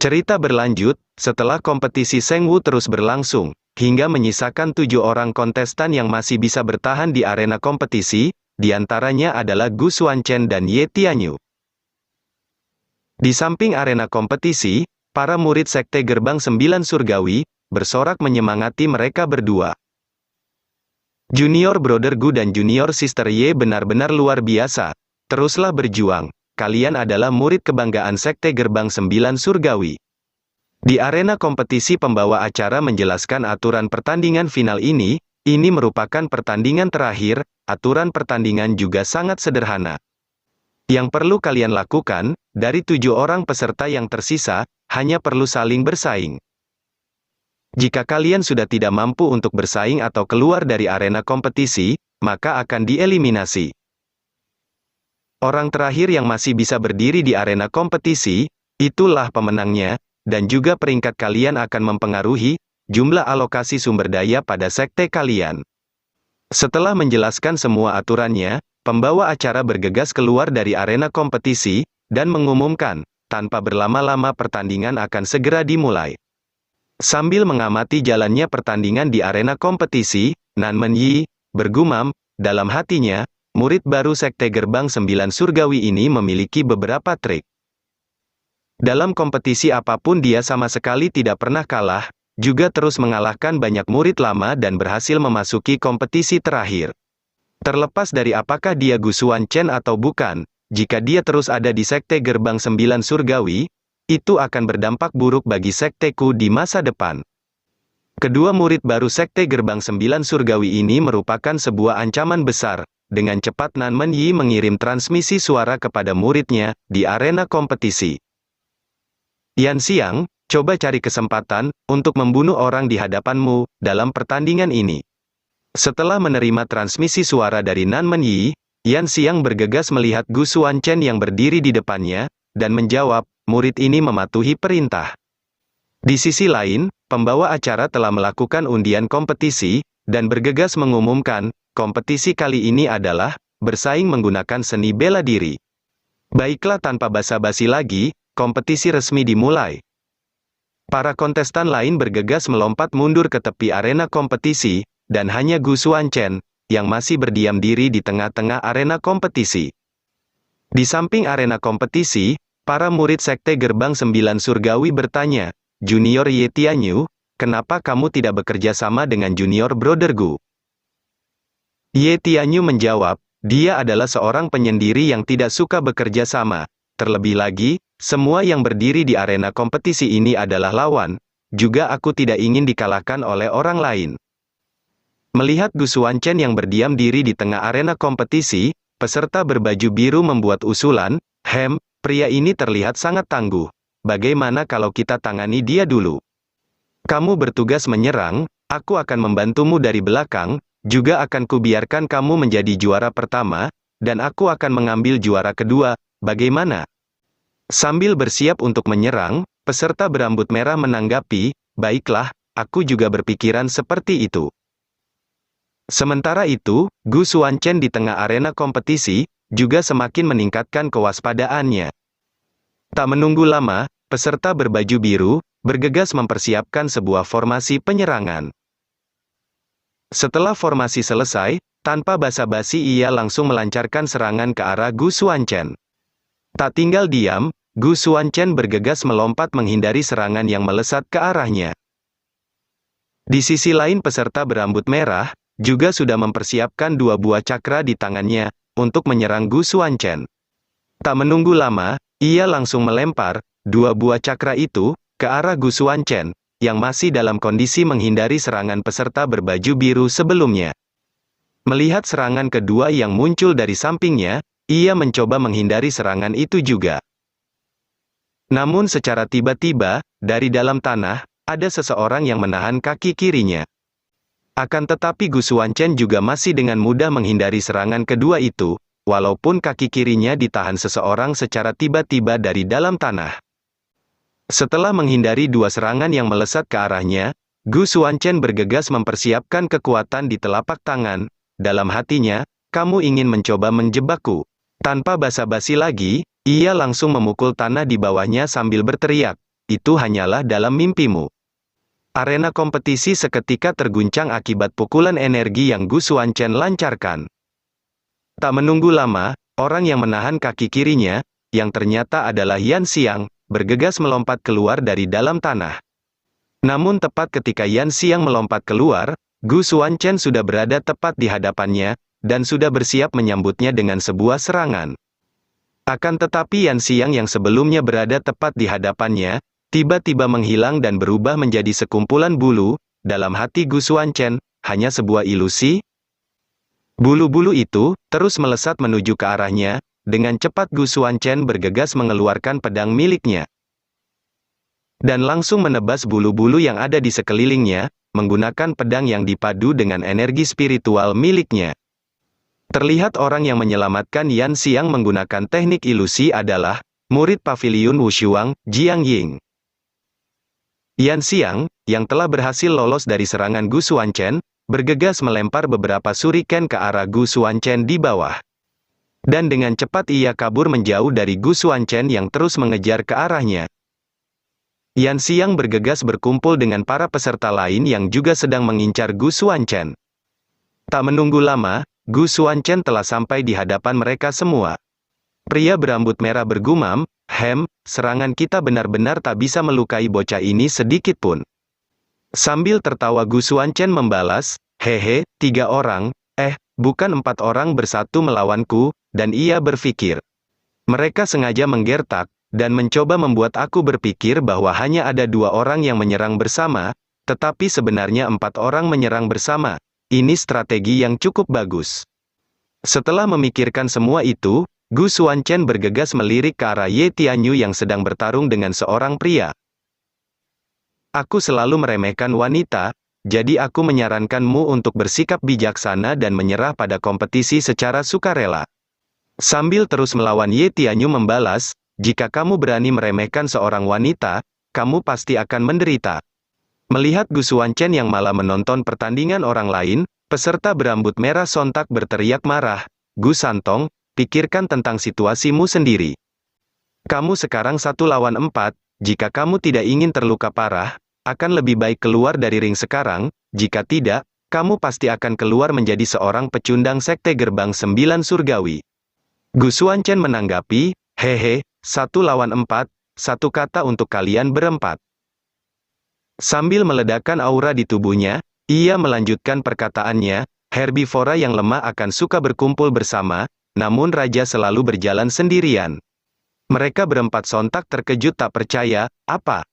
Cerita berlanjut, setelah kompetisi Sengwu terus berlangsung, hingga menyisakan 7 orang kontestan yang masih bisa bertahan di arena kompetisi, diantaranya adalah Gu Xuanchen dan Ye Tianyu. Di samping arena kompetisi, para murid Sekte Gerbang 9 Surgawi, bersorak menyemangati mereka berdua. Junior Brother Gu dan Junior Sister Ye benar-benar luar biasa. Teruslah berjuang. Kalian adalah murid kebanggaan Sekte Gerbang 9 Surgawi. Di arena kompetisi pembawa acara menjelaskan aturan pertandingan final ini merupakan pertandingan terakhir, aturan pertandingan juga sangat sederhana. Yang perlu kalian lakukan, dari 7 orang peserta yang tersisa, hanya perlu saling bersaing. Jika kalian sudah tidak mampu untuk bersaing atau keluar dari arena kompetisi, maka akan dieliminasi. Orang terakhir yang masih bisa berdiri di arena kompetisi, itulah pemenangnya, dan juga peringkat kalian akan mempengaruhi jumlah alokasi sumber daya pada sekte kalian. Setelah menjelaskan semua aturannya, pembawa acara bergegas keluar dari arena kompetisi, dan mengumumkan, tanpa berlama-lama pertandingan akan segera dimulai. Sambil mengamati jalannya pertandingan di arena kompetisi, Nanmen Yi bergumam dalam hatinya, murid baru Sekte Gerbang 9 Surgawi ini memiliki beberapa trik. Dalam kompetisi apapun dia sama sekali tidak pernah kalah, juga terus mengalahkan banyak murid lama dan berhasil memasuki kompetisi terakhir. Terlepas dari apakah dia Gu Xuanchen atau bukan, jika dia terus ada di Sekte Gerbang 9 Surgawi, itu akan berdampak buruk bagi sekteku di masa depan. Kedua murid baru Sekte Gerbang 9 Surgawi ini merupakan sebuah ancaman besar. Dengan cepat Nanmen Yi mengirim transmisi suara kepada muridnya, di arena kompetisi. Yan Xiang, coba cari kesempatan, untuk membunuh orang di hadapanmu, dalam pertandingan ini. Setelah menerima transmisi suara dari Nanmen Yi, Yan Xiang bergegas melihat Gu Xuanchen yang berdiri di depannya, dan menjawab, murid ini mematuhi perintah. Di sisi lain, pembawa acara telah melakukan undian kompetisi, dan bergegas mengumumkan, kompetisi kali ini adalah, bersaing menggunakan seni bela diri. Baiklah tanpa basa-basi lagi, kompetisi resmi dimulai. Para kontestan lain bergegas melompat mundur ke tepi arena kompetisi, dan hanya Gu Xuanchen, yang masih berdiam diri di tengah-tengah arena kompetisi. Di samping arena kompetisi, para murid Sekte Gerbang 9 Surgawi bertanya, Junior Ye Tianyu, kenapa kamu tidak bekerja sama dengan Junior Brother Gu? Ye Tianyu menjawab, dia adalah seorang penyendiri yang tidak suka bekerja sama. Terlebih lagi, semua yang berdiri di arena kompetisi ini adalah lawan, juga aku tidak ingin dikalahkan oleh orang lain. Melihat Gu Xuanchen yang berdiam diri di tengah arena kompetisi, peserta berbaju biru membuat usulan, pria ini terlihat sangat tangguh. Bagaimana kalau kita tangani dia dulu? Kamu bertugas menyerang, aku akan membantumu dari belakang, juga akan kubiarkan kamu menjadi juara pertama, dan aku akan mengambil juara kedua, bagaimana? Sambil bersiap untuk menyerang, peserta berambut merah menanggapi, baiklah, aku juga berpikiran seperti itu. Sementara itu, Gu Xuanchen di tengah arena kompetisi, juga semakin meningkatkan kewaspadaannya. Tak menunggu lama, peserta berbaju biru, bergegas mempersiapkan sebuah formasi penyerangan. Setelah formasi selesai, tanpa basa-basi ia langsung melancarkan serangan ke arah Gu Xuanchen. Tak tinggal diam, Gu Xuanchen bergegas melompat menghindari serangan yang melesat ke arahnya. Di sisi lain peserta berambut merah, juga sudah mempersiapkan 2 buah cakra di tangannya, untuk menyerang Gu Xuanchen. Tak menunggu lama, ia langsung melempar 2 buah cakra itu ke arah Gu Xuanchen, yang masih dalam kondisi menghindari serangan peserta berbaju biru sebelumnya. Melihat serangan kedua yang muncul dari sampingnya, ia mencoba menghindari serangan itu juga. Namun secara tiba-tiba, dari dalam tanah, ada seseorang yang menahan kaki kirinya. Akan tetapi Gu Xuanchen juga masih dengan mudah menghindari serangan kedua itu, walaupun kaki kirinya ditahan seseorang secara tiba-tiba dari dalam tanah. Setelah menghindari 2 serangan yang melesat ke arahnya, Gu Xuanchen bergegas mempersiapkan kekuatan di telapak tangan. Dalam hatinya, kamu ingin mencoba menjebakku. Tanpa basa-basi lagi, ia langsung memukul tanah di bawahnya sambil berteriak, itu hanyalah dalam mimpimu. Arena kompetisi seketika terguncang akibat pukulan energi yang Gu Xuanchen lancarkan. Tak menunggu lama, orang yang menahan kaki kirinya, yang ternyata adalah Yan Xiang, bergegas melompat keluar dari dalam tanah. Namun tepat ketika Yan Xiang melompat keluar, Gu Xuanchen sudah berada tepat di hadapannya, dan sudah bersiap menyambutnya dengan sebuah serangan. Akan tetapi Yan Xiang yang sebelumnya berada tepat di hadapannya, tiba-tiba menghilang dan berubah menjadi sekumpulan bulu. Dalam hati Gu Xuanchen, hanya sebuah ilusi. Bulu-bulu itu terus melesat menuju ke arahnya. Dengan cepat Gu Xuanchen bergegas mengeluarkan pedang miliknya. Dan langsung menebas bulu-bulu yang ada di sekelilingnya, menggunakan pedang yang dipadu dengan energi spiritual miliknya. Terlihat orang yang menyelamatkan Yan Xiang menggunakan teknik ilusi adalah murid Paviliun Wushuang, Jiang Ying. Yan Xiang, yang telah berhasil lolos dari serangan Gu Xuanchen, bergegas melempar beberapa shuriken ke arah Gu Xuanchen di bawah. Dan dengan cepat ia kabur menjauh dari Gu Xuanchen yang terus mengejar ke arahnya. Yan Xiang bergegas berkumpul dengan para peserta lain yang juga sedang mengincar Gu Xuanchen. Tak menunggu lama, Gu Xuanchen telah sampai di hadapan mereka semua. Pria berambut merah bergumam, serangan kita benar-benar tak bisa melukai bocah ini sedikit pun. Sambil tertawa Gu Xuanchen membalas, hehe, 3 orang, bukan 4 orang bersatu melawanku, dan ia berpikir. Mereka sengaja menggertak, dan mencoba membuat aku berpikir bahwa hanya ada 2 orang yang menyerang bersama, tetapi sebenarnya 4 orang menyerang bersama. Ini strategi yang cukup bagus. Setelah memikirkan semua itu, Gu Xuanchen bergegas melirik ke arah Ye Tianyu yang sedang bertarung dengan seorang pria. Aku selalu meremehkan wanita, jadi aku menyarankanmu untuk bersikap bijaksana dan menyerah pada kompetisi secara sukarela. Sambil terus melawan Ye Tianyu membalas, jika kamu berani meremehkan seorang wanita, kamu pasti akan menderita. Melihat Gu Xuanchen yang malah menonton pertandingan orang lain, peserta berambut merah sontak berteriak marah, Gu Santong, pikirkan tentang situasimu sendiri. Kamu sekarang 1 lawan 4, jika kamu tidak ingin terluka parah, akan lebih baik keluar dari ring sekarang, jika tidak, kamu pasti akan keluar menjadi seorang pecundang sekte gerbang 9 surgawi. Gu Xuanchen menanggapi, hehe, 1 lawan 4, satu kata untuk kalian berempat. Sambil meledakkan aura di tubuhnya, ia melanjutkan perkataannya, herbivora yang lemah akan suka berkumpul bersama, namun raja selalu berjalan sendirian. Mereka berempat sontak terkejut tak percaya, apa?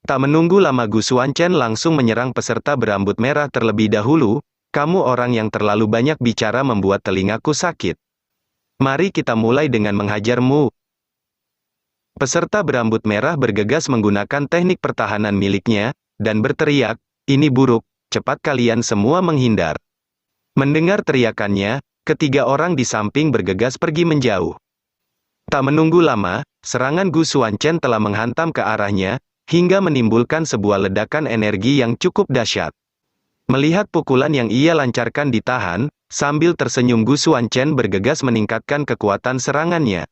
Tak menunggu lama Gu Xuanchen langsung menyerang peserta berambut merah terlebih dahulu, kamu orang yang terlalu banyak bicara membuat telingaku sakit. Mari kita mulai dengan menghajarmu. Peserta berambut merah bergegas menggunakan teknik pertahanan miliknya, dan berteriak, ini buruk, cepat kalian semua menghindar. Mendengar teriakannya, ketiga orang di samping bergegas pergi menjauh. Tak menunggu lama, serangan Gu Xuanchen telah menghantam ke arahnya, hingga menimbulkan sebuah ledakan energi yang cukup dahsyat. Melihat pukulan yang ia lancarkan ditahan, sambil tersenyum Gu Xuanchen bergegas meningkatkan kekuatan serangannya.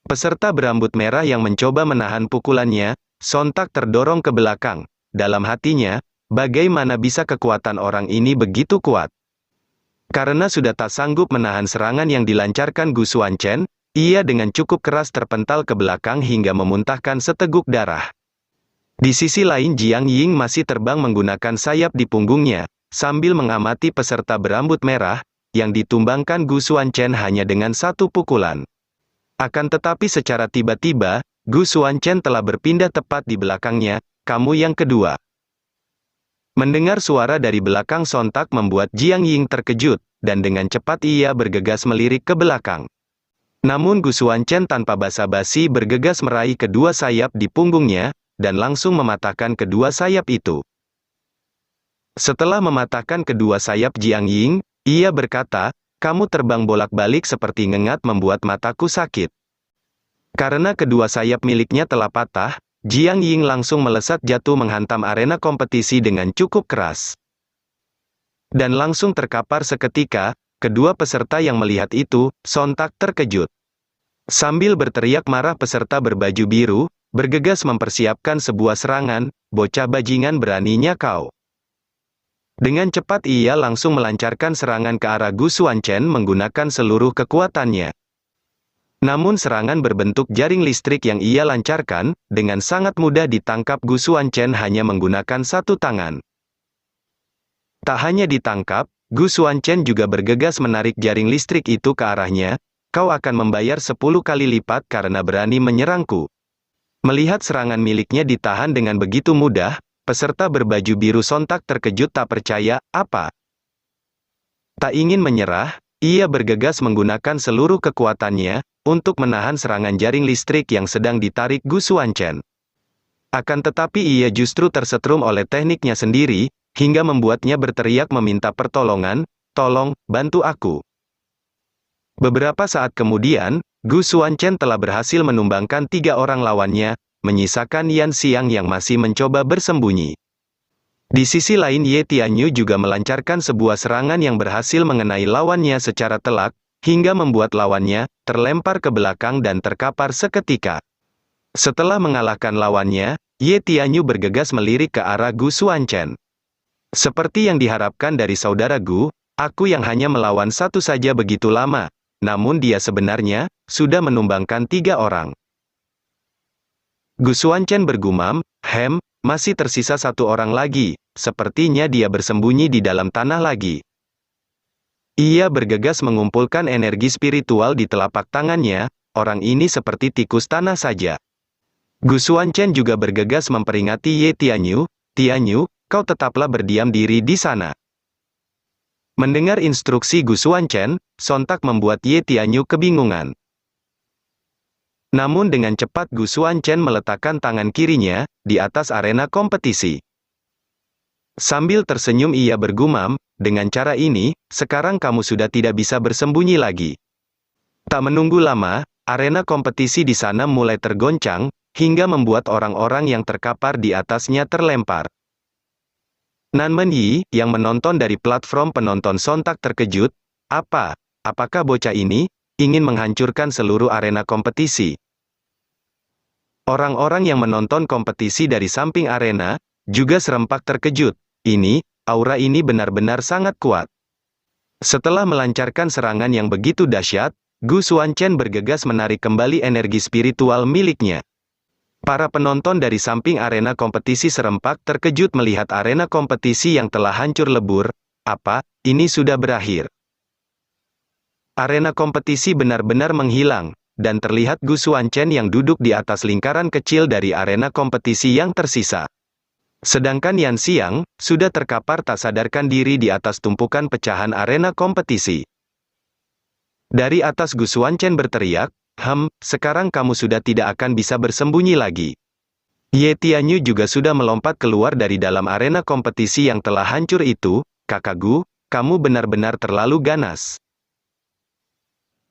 Peserta berambut merah yang mencoba menahan pukulannya, sontak terdorong ke belakang. Dalam hatinya, bagaimana bisa kekuatan orang ini begitu kuat? Karena sudah tak sanggup menahan serangan yang dilancarkan Gu Xuanchen, ia dengan cukup keras terpental ke belakang hingga memuntahkan seteguk darah. Di sisi lain Jiang Ying masih terbang menggunakan sayap di punggungnya, sambil mengamati peserta berambut merah, yang ditumbangkan Gu Xuanchen hanya dengan 1 pukulan. Akan tetapi secara tiba-tiba, Gu Xuanchen telah berpindah tepat di belakangnya, kamu yang kedua. Mendengar suara dari belakang sontak membuat Jiang Ying terkejut, dan dengan cepat ia bergegas melirik ke belakang. Namun Gu Xuanchen tanpa basa-basi bergegas meraih kedua sayap di punggungnya, dan langsung mematahkan kedua sayap itu. Setelah mematahkan kedua sayap Jiang Ying, ia berkata, kamu terbang bolak-balik seperti ngengat membuat mataku sakit. Karena kedua sayap miliknya telah patah, Jiang Ying langsung melesat jatuh menghantam arena kompetisi dengan cukup keras. Dan langsung terkapar seketika, kedua peserta yang melihat itu, sontak terkejut. Sambil berteriak marah peserta berbaju biru, bergegas mempersiapkan sebuah serangan. Bocah bajingan, beraninya kau. Dengan cepat ia langsung melancarkan serangan ke arah Gu Xuanchen menggunakan seluruh kekuatannya. Namun serangan berbentuk jaring listrik yang ia lancarkan, dengan sangat mudah ditangkap Gu Xuanchen hanya menggunakan satu tangan. Tak hanya ditangkap, Gu Xuanchen juga bergegas menarik jaring listrik itu ke arahnya. Kau akan membayar 10 kali lipat karena berani menyerangku. Melihat serangan miliknya ditahan dengan begitu mudah, peserta berbaju biru sontak terkejut tak percaya. Apa? Tak ingin menyerah, ia bergegas menggunakan seluruh kekuatannya untuk menahan serangan jaring listrik yang sedang ditarik Gu Xuanchen. Akan tetapi ia justru tersetrum oleh tekniknya sendiri, hingga membuatnya berteriak meminta pertolongan, "Tolong, bantu aku." Beberapa saat kemudian, Gu Xuanchen telah berhasil menumbangkan 3 orang lawannya, menyisakan Yan Xiang yang masih mencoba bersembunyi. Di sisi lain Ye Tianyu juga melancarkan sebuah serangan yang berhasil mengenai lawannya secara telak, hingga membuat lawannya terlempar ke belakang dan terkapar seketika. Setelah mengalahkan lawannya, Ye Tianyu bergegas melirik ke arah Gu Xuanchen. Seperti yang diharapkan dari saudara Gu, aku yang hanya melawan satu saja begitu lama. Namun dia sebenarnya sudah menumbangkan 3 orang. Gu Xuanchen bergumam, masih tersisa 1 orang lagi. Sepertinya dia bersembunyi di dalam tanah lagi. Ia bergegas mengumpulkan energi spiritual di telapak tangannya. Orang ini seperti tikus tanah saja. Gu Xuanchen juga bergegas memperingati Ye Tianyu. Tianyu, kau tetaplah berdiam diri di sana. Mendengar instruksi Gu Xuanchen, sontak membuat Ye Tianyu kebingungan. Namun dengan cepat Gu Xuanchen meletakkan tangan kirinya di atas arena kompetisi. Sambil tersenyum ia bergumam, dengan cara ini, sekarang kamu sudah tidak bisa bersembunyi lagi. Tak menunggu lama, arena kompetisi di sana mulai tergoncang, hingga membuat orang-orang yang terkapar di atasnya terlempar. Nanmen Yi, yang menonton dari platform penonton sontak terkejut. Apakah bocah ini ingin menghancurkan seluruh arena kompetisi? Orang-orang yang menonton kompetisi dari samping arena juga serempak terkejut. Aura ini benar-benar sangat kuat. Setelah melancarkan serangan yang begitu dahsyat, Gu Xuanchen bergegas menarik kembali energi spiritual miliknya. Para penonton dari samping arena kompetisi serempak terkejut melihat arena kompetisi yang telah hancur lebur. Ini sudah berakhir. Arena kompetisi benar-benar menghilang, dan terlihat Gu Xuanchen yang duduk di atas lingkaran kecil dari arena kompetisi yang tersisa. Sedangkan Yan Xiang sudah terkapar tak sadarkan diri di atas tumpukan pecahan arena kompetisi. Dari atas Gu Xuanchen berteriak, sekarang kamu sudah tidak akan bisa bersembunyi lagi. Ye Tianyu juga sudah melompat keluar dari dalam arena kompetisi yang telah hancur itu. Kakak Gu, kamu benar-benar terlalu ganas.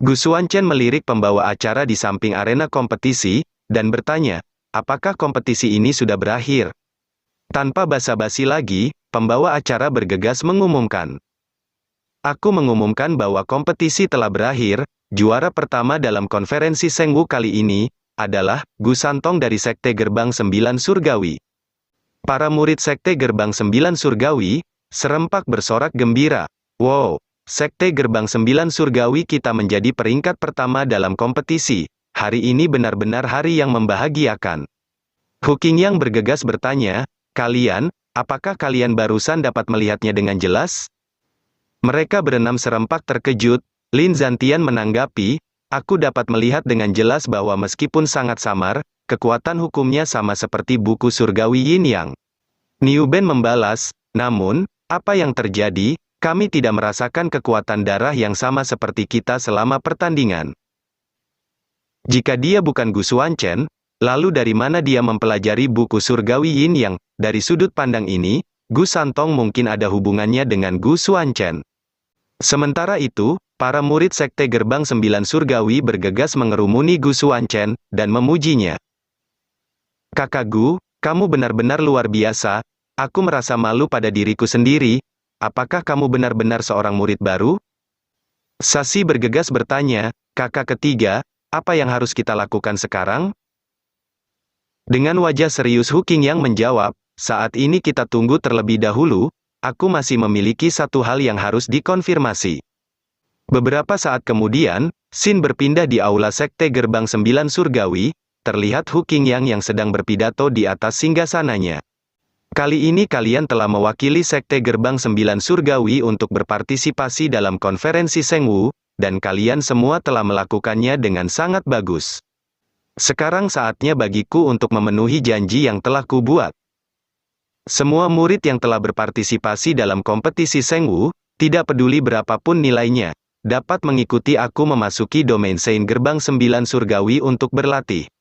Gu Xuanchen melirik pembawa acara di samping arena kompetisi, dan bertanya, apakah kompetisi ini sudah berakhir? Tanpa basa-basi lagi, pembawa acara bergegas mengumumkan. Aku mengumumkan bahwa kompetisi telah berakhir. Juara pertama dalam konferensi Sengwu kali ini adalah Gu Santong dari Sekte Gerbang 9 Surgawi. Para murid Sekte Gerbang 9 Surgawi serempak bersorak gembira. Wow, Sekte Gerbang 9 Surgawi kita menjadi peringkat pertama dalam kompetisi. Hari ini benar-benar hari yang membahagiakan. Hu Qingyang bergegas bertanya, apakah kalian barusan dapat melihatnya dengan jelas? Mereka berenam serempak terkejut. Lin Zantian menanggapi, aku dapat melihat dengan jelas bahwa meskipun sangat samar, kekuatan hukumnya sama seperti buku surgawi Yin Yang. Niu Ben membalas, namun, apa yang terjadi, kami tidak merasakan kekuatan darah yang sama seperti kita selama pertandingan. Jika dia bukan Gu Xuanchen, lalu dari mana dia mempelajari buku surgawi Yin Yang? Dari sudut pandang ini, Gu Santong mungkin ada hubungannya dengan Gu Xuanchen. Sementara itu, para murid Sekte Gerbang 9 Surgawi bergegas mengerumuni Gu Xuanchen, dan memujinya. Kakak Gu, kamu benar-benar luar biasa, aku merasa malu pada diriku sendiri, apakah kamu benar-benar seorang murid baru? Sashi bergegas bertanya, kakak ketiga, apa yang harus kita lakukan sekarang? Dengan wajah serius Hu Qingyang menjawab, saat ini kita tunggu terlebih dahulu, aku masih memiliki satu hal yang harus dikonfirmasi. Beberapa saat kemudian, Xin berpindah di aula Sekte Gerbang 9 Surgawi, terlihat Hu Qingyang yang sedang berpidato di atas singgasananya. Kali ini kalian telah mewakili Sekte Gerbang 9 Surgawi untuk berpartisipasi dalam konferensi Sengwu, dan kalian semua telah melakukannya dengan sangat bagus. Sekarang saatnya bagiku untuk memenuhi janji yang telah kubuat. Semua murid yang telah berpartisipasi dalam kompetisi Sengwu, tidak peduli berapapun nilainya, dapat mengikuti aku memasuki domain Sein Gerbang 9 Surgawi untuk berlatih.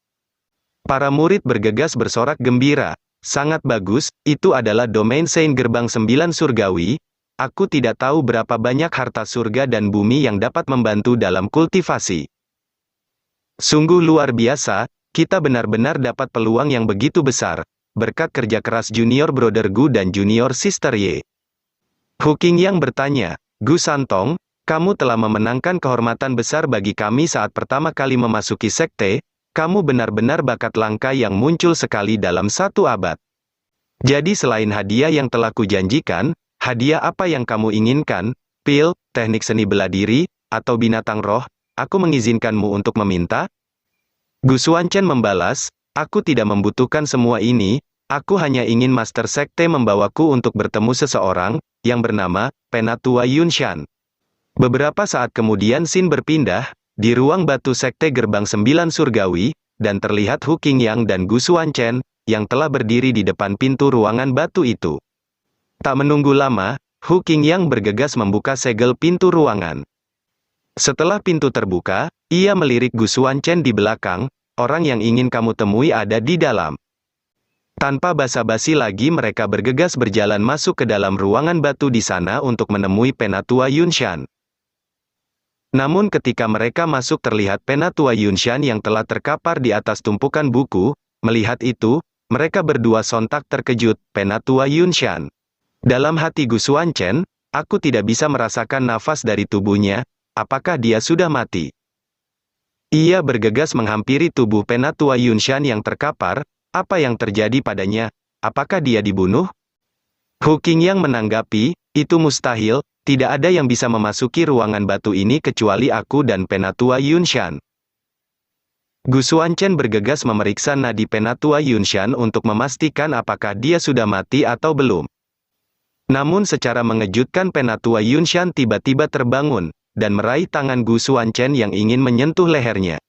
Para murid bergegas bersorak gembira. Sangat bagus, itu adalah domain Sein Gerbang 9 Surgawi. Aku tidak tahu berapa banyak harta surga dan bumi yang dapat membantu dalam kultivasi. Sungguh luar biasa, kita benar-benar dapat peluang yang begitu besar, berkat kerja keras Junior Brother Gu dan Junior Sister Ye. Hu Qingyang bertanya, Gu Santong, kamu telah memenangkan kehormatan besar bagi kami saat pertama kali memasuki sekte. Kamu benar-benar bakat langka yang muncul sekali dalam satu abad. Jadi selain hadiah yang telah kujanjikan, hadiah apa yang kamu inginkan? Pil, teknik seni bela diri, atau binatang roh? Aku mengizinkanmu untuk meminta? Gu Xuanchen membalas, aku tidak membutuhkan semua ini, aku hanya ingin Master Sekte membawaku untuk bertemu seseorang, yang bernama, Penatua Yunshan. Beberapa saat kemudian Xin berpindah, di ruang batu Sekte Gerbang 9 Surgawi, dan terlihat Hu Qingyang dan Gu Xuanchen, yang telah berdiri di depan pintu ruangan batu itu. Tak menunggu lama, Hu Qingyang bergegas membuka segel pintu ruangan. Setelah pintu terbuka, ia melirik Gu Xuanchen di belakang, orang yang ingin kamu temui ada di dalam. Tanpa basa-basi lagi mereka bergegas berjalan masuk ke dalam ruangan batu di sana untuk menemui Penatua Yunshan. Namun ketika mereka masuk terlihat Penatua Yunshan yang telah terkapar di atas tumpukan buku. Melihat itu, mereka berdua sontak terkejut. Penatua Yunshan. Dalam hati Gu Xuanchen, aku tidak bisa merasakan nafas dari tubuhnya, apakah dia sudah mati? Ia bergegas menghampiri tubuh Penatua Yunshan yang terkapar, apa yang terjadi padanya? Apakah dia dibunuh? Hu Qingyang menanggapi, itu mustahil. Tidak ada yang bisa memasuki ruangan batu ini kecuali aku dan Penatua Yunshan. Gu Xuanchen bergegas memeriksa nadi Penatua Yunshan untuk memastikan apakah dia sudah mati atau belum. Namun secara mengejutkan Penatua Yunshan tiba-tiba terbangun, dan meraih tangan Gu Xuanchen yang ingin menyentuh lehernya.